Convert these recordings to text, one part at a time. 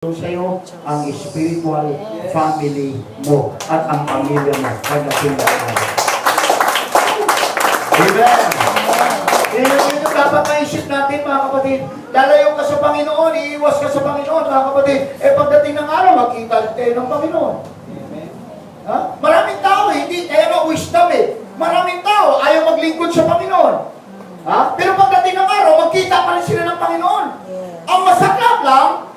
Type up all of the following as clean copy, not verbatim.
sa'yo ang spiritual family mo at ang pamilya mo pagdating ng araw. Amen! Yun yung dapat maisip natin, mga kapatid. Lalayo ka sa Panginoon, iiwas ka sa Panginoon, mga kapatid. Pagdating ng araw, magkita tayo ng Panginoon. Ha? Maraming tao, hindi kaya wisdom Maraming tao, ayaw maglingkod sa Panginoon. Ha? Pero pagdating ng araw, magkita pa rin sila ng Panginoon. Ang masaklap lang,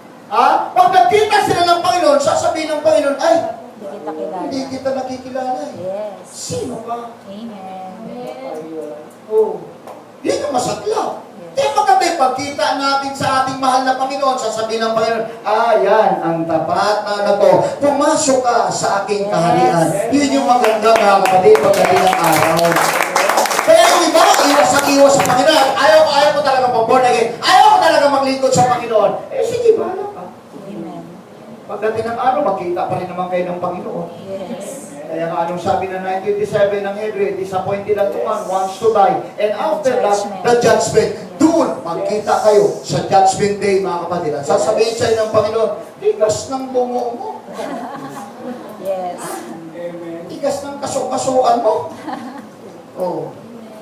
pag nagkita sila ng Panginoon, sasabihin ng Panginoon, ay, hindi kita nakikilala. Yes. Sino ka? Amen. Oh, yun yung masaklap. Kaya maganda pagkita natin sa ating mahal na Panginoon, sasabihin ng Panginoon, yan ang tapat na to. Pumasok ka sa aking kaharian. Yun yung maganda, mga kapatid, pagdating ng araw. Kaya yung iba, iwas sa Panginoon. Ayaw mo talaga mag-born again. Ayaw mo talaga maglingkod sa Panginoon. Sige, bahala ka. Amen. Pagdating ng araw, makita pa rin naman kayo ng Panginoon. Yes. Kaya nga anong sabi ng 1987 ng Henry, disappointed at one wants to die. And after that, the judgment. Doon, magkita kayo sa judgment day, mga kapatid. At sasabihin sa'yo ng Panginoon, tigas ng bungo mo. Yes. Tigas ng kasukasuan mo.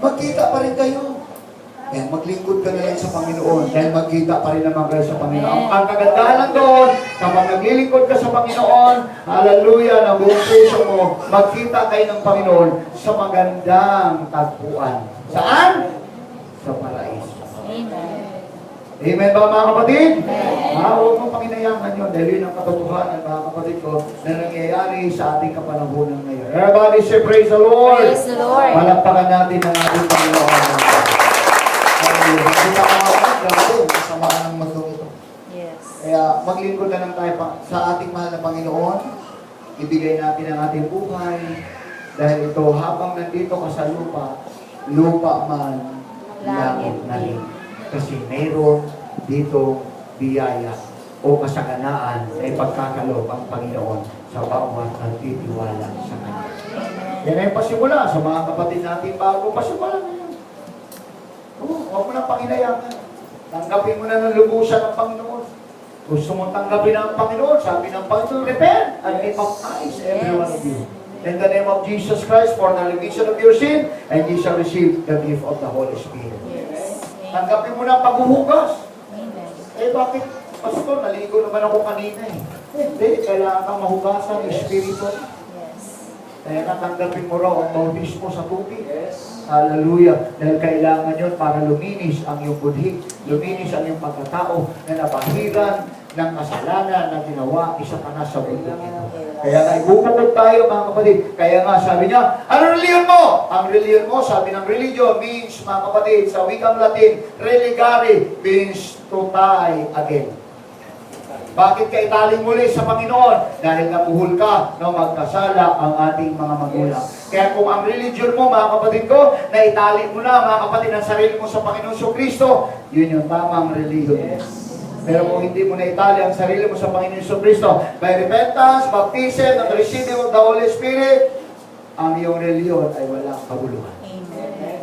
Magkita pa rin kayo. Kaya maglingkod ka na lang sa Panginoon dahil magkita pa rin naman kayo sa Panginoon. Ang kagandahan lang doon, kapag naglilingkod ka sa Panginoon, hallelujah, na buong puso mo, magkita kayo ng Panginoon sa magandang tagpuan. Saan? Sa paraiso. Amen. Amen ba, mga kapatid? Amen. Huwag mong pakinayangan yun dahil yun ang katotohanan, mga kapatid ko, na nangyayari sa ating kapanahonan ngayon. Everybody say, praise the Lord! Praise the Lord! Palakpakan natin ang ating Panginoon. Kita ka mga grabe, kasamaan ng mundo ito. Yes. Kaya maglingkod na lang tayo sa ating mahal na Panginoon. Ibigay natin ang ating buhay. Dahil ito, habang nandito ka sa lupa man, langit na rin. Kasi mayroon dito biyaya o kasaganaan ay pagkakaloob ang Panginoon sa bawat nagtitiwala sa Kanya. Yan ay pasimula sa mga kapatid natin bago pasimula na yan. Huwag mo nang pakinayangan. Tanggapin mo na ng lubusan ng Panginoon. Gusto mo tanggapin ang Panginoon, sabi ng Panginoon, repent and be baptized, every one of you. In the name of Jesus Christ, for the remission of your sin, and ye shall receive the gift of the Holy Spirit. Yes. Tanggapin mo na ang paghuhugas. Amen. Bakit? Pastor, naligo naman ako kanina Hindi, kailangan kang mahugasan ng Espiritu. Yes. Kaya natanggapin mo raw ang bautismo sa tubig. Hallelujah. Dahil kailangan yun para luminis ang iyong budhi, luminis ang iyong pagkatao na nabahiran ng kasalanan na ginawa isa ka na sa mundo ito. Kaya nga, ibubukod tayo, mga kapatid. Kaya nga, sabi niya, ano reliyon mo? Ang reliyon mo, sabi ng religion, means, mga kapatid, sa wikang Latin, religare, means to tie again. Bakit ka italing muli sa Panginoon? Dahil nabuhol ka na magkasala ang ating mga magulang. Kaya kung ang religion mo, mga kapatid ko, na itali mo na, mga kapatid, ang sarili mo sa Panginoon sa Kristo, yun yung tamang religion. Pero kung hindi mo na itali ang sarili mo sa Panginoon sa Kristo, by repentance, baptism, and receiving of the Holy Spirit, ang iyong religion ay walang kaguluhan. Amen.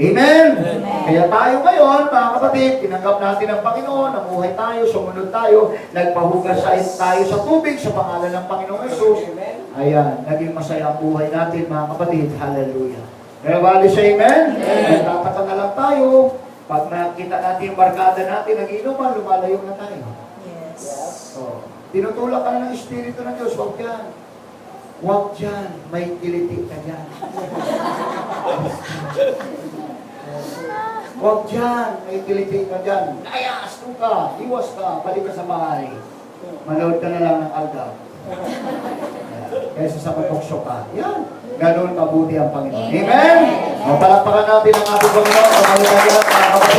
Amen. Kaya tayo ngayon, mga kapatid, tinanggap natin ang Panginoon, namuhay tayo, sumunod tayo, nagpahugas tayo sa tubig sa pangalan ng Panginoong Jesus. Ayan, naging masaya ang buhay natin, mga kapatid. Hallelujah. Everybody say amen? Nagtataka na lang tayo. Pag nakita natin yung barkada natin, nag-inuman, lumalayo na tayo. Yes. So, tinutulak ka na ng Espiritu ng Diyos, huwag yan. Huwag dyan, may kiliti ka dyan. Huwag dyan, may kiliti ka dyan. Layas ka, iwas ka, balik ka sa bahay. Manood ka na lang ng aldaw. Kaysa sa patokso ka. Yan. Ganun kabuti ang Panginoon. Amen? Palakpakan natin ang ating Panginoon. Panginoon natin ang mga kapatid.